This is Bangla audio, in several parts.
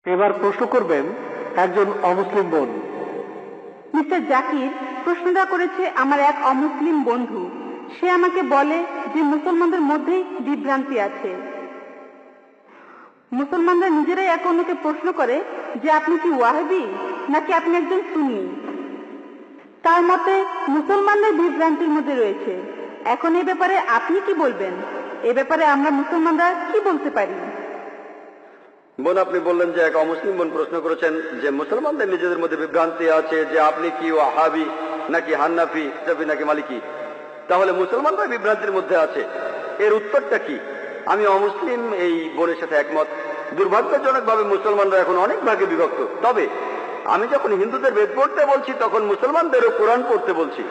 এবার প্রশ্ন করবেন একজন অমুসলিম বোন। মিস্টার জাকির, প্রশ্নটা করেছে আমার এক অমুসলিম বন্ধু। সে আমাকে বলে যে মুসলমানদের মধ্যেই বিভ্রান্তি আছে। মুসলমানরা নিজেরাই এক অন্যকে প্রশ্ন করে যে আপনি কি ওয়াহাবি নাকি আপনি একজন সুন্নি। তার মতে মুসলমানদের বিভ্রান্তির মধ্যে রয়েছে। এখন এই ব্যাপারে আপনি কি বলবেন? এ ব্যাপারে আমরা মুসলমানরা কি বলতে পারি? বোন, আপনি বললেন যে এক অমুসলিম বোন প্রশ্ন করেছেন যে মুসলমানদের নিজেদের মধ্যে বিভ্রান্তি আছে যে আপনি কি ওয়াহাবি নাকি হান্নাফি নাকি মালিকি, তাহলে মুসলমানরা বিভ্রান্তির মধ্যে আছে, এর উত্তরটা কি? আমি অমুসলিম এই বোনের সাথে একমত। দুর্ভাগ্যজনকভাবে মুসলমানরা এখন অনেক ভাগে বিভক্ত। তবে আমি যখন হিন্দুদের বেদ পড়তে বলছি তখন মুসলমানদেরও কোরআন পড়তে বলছি।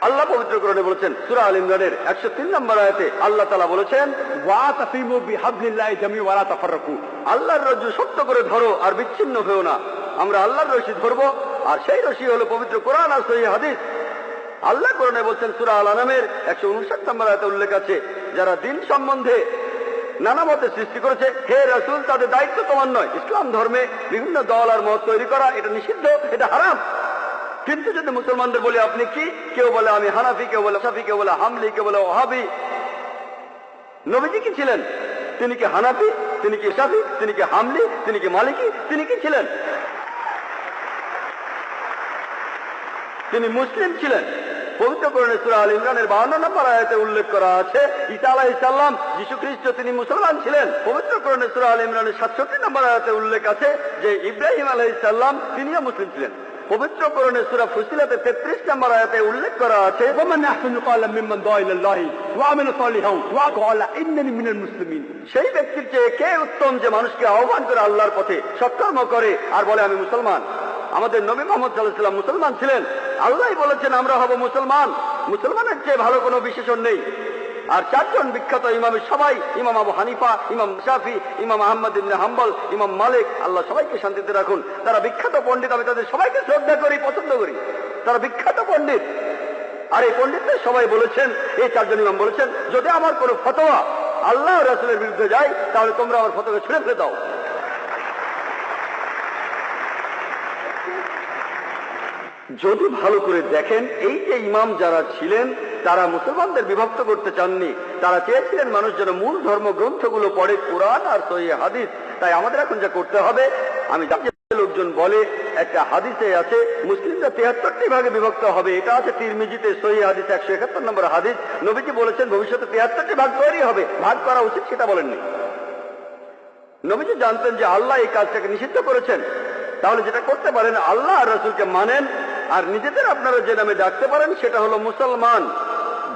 আল্লাহ পবিত্র কোরআনে বলেছেন সূরা আল ইমরানের 103 নম্বর আয়াতে আল্লাহ তাআলা বলেছেন ওয়াতাসিমু বিহাবলিল্লাহি জামিআন ওয়া লা তাফাররাকু, আল্লাহর রজ্জু শক্ত করে ধরো আর বিচ্ছিন্ন হও না। আমরা আল্লাহর রশি ধরবো, আর সেই রশি হলো পবিত্র কোরআন আর সহিহ হাদিস। আল্লাহ কোরআনে বলছেন সূরা আল আনামের 159 নম্বর আয়াতে উল্লেখ আছে, যারা দিন সম্বন্ধে নানা মতে সৃষ্টি করেছে, হে রাসূল তাদের দায়িত্ব তোমার নয়। ইসলাম ধর্মে বিভিন্ন দল আর মত তৈরি করা এটা নিষিদ্ধ, এটা হারাম। কিন্তু যদি মুসলমানদের বলি আপনি কি, কেউ বলে আমি হানাফি, কেউ বলে শাফি, কেউ বলে হামলি, কেউ বলে ওয়াহাবি। নবীজি কি ছিলেন? তিনি কি হানাফি? তিনি কি শাফি? তিনি কি হামলি? তিনি কি মালিকি? তিনি কি ছিলেন? তিনি মুসলিম ছিলেন। পবিত্র কোরআনে সূরা আল ইমরানের 52 নম্বর আয়াতে উল্লেখ করা আছে ঈসা আলাইহিস সালাম, যীশু খ্রিস্ট তিনি মুসলমান ছিলেন। পবিত্র কোরআনে সূরা আল ইমরানের 67 নম্বর আয়াতে উল্লেখ আছে যে ইব্রাহিম আলাইহিস সালাম তিনিও মুসলিম ছিলেন। পবিত্র কোরআনে সূরা ফুসিলাতে 33 নম্বর আয়াতে উল্লেখ করা আছে ওমান আহসানু ক্বালাম মিম্মান দাআ ইলাল্লাহি ওয়া আমিলা সালিহান ওয়া ক্বালা ইন্নানি মিনাল মুসলিমিন, সেই ব্যক্তির চেয়ে কে উত্তম যে মানুষকে আহ্বান করে আল্লাহর পথে, সৎকর্ম করে আর বলে আমি মুসলমান। আমাদের নবী মুহাম্মদ সাল্লাল্লাহু আলাইহি ওয়াসাল্লাম মুসলমান ছিলেন। আল্লাহই বলেছেন আমরা হব মুসলমান। মুসলমানের চেয়ে ভালো কোনো বিশেষণ নেই। আর চারজন বিখ্যাত ইমামের সবাই, ইমাম আবু হানিফা, ইমাম শাফি, ইমাম আহমদ ইবনে হাম্বল, ইমাম মালিক, আল্লাহ সবাইকে শান্তিতে রাখুন, তারা বিখ্যাত পণ্ডিত। আমি তাদের সবাইকে শ্রদ্ধা করি, পছন্দ করি, তারা বিখ্যাত পণ্ডিত। আর এই পণ্ডিতদের সবাই বলেছেন, এই চারজন ইমাম বলেছেন, যদি আমার কোনো ফতোয়া আল্লাহ রাসূলের বিরুদ্ধে যায় তাহলে তোমরা আমার ফতোয়াকে ছুঁড়ে ফেলে দাও। যদি ভালো করে দেখেন, এই যে ইমাম যারা ছিলেন তারা মুসলমানদের বিভক্ত করতে চাননি। তারা চেয়েছিলেন মানুষ যেন মূল ধর্মগ্রন্থগুলো পড়ে, কোরআন আর সহিহ হাদিস। তাই আমাদের এখন যা করতে হবে, আমি লোকজন বলে একটা হাদিসে আছে মুসলিমরা 73টি ভাগে বিভক্ত হবে, এটা আছে তিরমিজিতে সহিহ হাদিস 171 নম্বর হাদিস। নবীজি বলেছেন ভবিষ্যতে 73টি ভাগ তৈরি হবে, ভাগ করা উচিত সেটা বলেননি। নবীজি জানতেন যে আল্লাহ এই কাজটাকে নিষিদ্ধ করেছেন। তাহলে যেটা করতে পারেন, আল্লাহ আর রাসূলকে মানেন, আর নিজেদের আপনারা যে নামে ডাকতে পারেন সেটা হলো মুসলমান।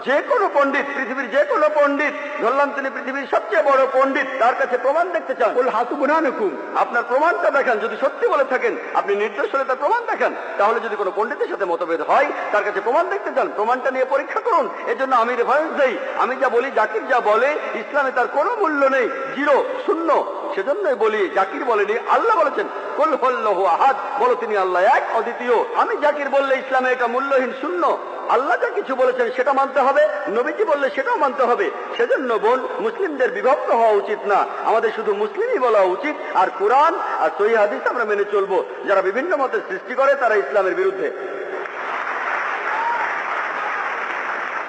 যে কোনো পণ্ডিত, পৃথিবীর যে কোনো পণ্ডিত, ধরলাম তিনি পৃথিবীর সবচেয়ে বড় পণ্ডিত, তার কাছে প্রমাণ দেখতে চান, বল হাতু বুরহানুকুম, আপনার প্রমাণটা দেখান। যদি সত্যি বলে থাকেন, আপনি নির্দোষ হলে তার প্রমাণ দেখান। তাহলে যদি কোনো পণ্ডিতের সাথে মতভেদ হয়, তার কাছে প্রমাণ দেখতে চান, প্রমাণটা নিয়ে পরীক্ষা করুন। এজন্য আমি রেফারেন্স দেই। আমি যা বলি, জাকির যা বলে, ইসলামে তার কোনো মূল্য নেই, জিরো, শূন্য। সেজন্যই বলি, জাকির বলেনি, আল্লাহ বলেছেন কুল হুয়াল্লাহু আহাদ, বলো তিনি আল্লাহ এক, অদ্বিতীয়। আমি জাকির বললে ইসলামে এটা মূল্যহীন, শূন্য। আল্লাহ যা কিছু বলেছেন সেটা মানতে হবে, নবীজি বললে সেটাও মানতে হবে। সেজন্য বোন, মুসলিমদের বিভক্ত হওয়া উচিত না, আমাদের শুধু মুসলিমই বলা উচিত। আর কোরআন আর সহিহ হাদিস আমরা মেনে চলবো। যারা বিভিন্ন মতের সৃষ্টি করে তারা ইসলামের বিরুদ্ধে।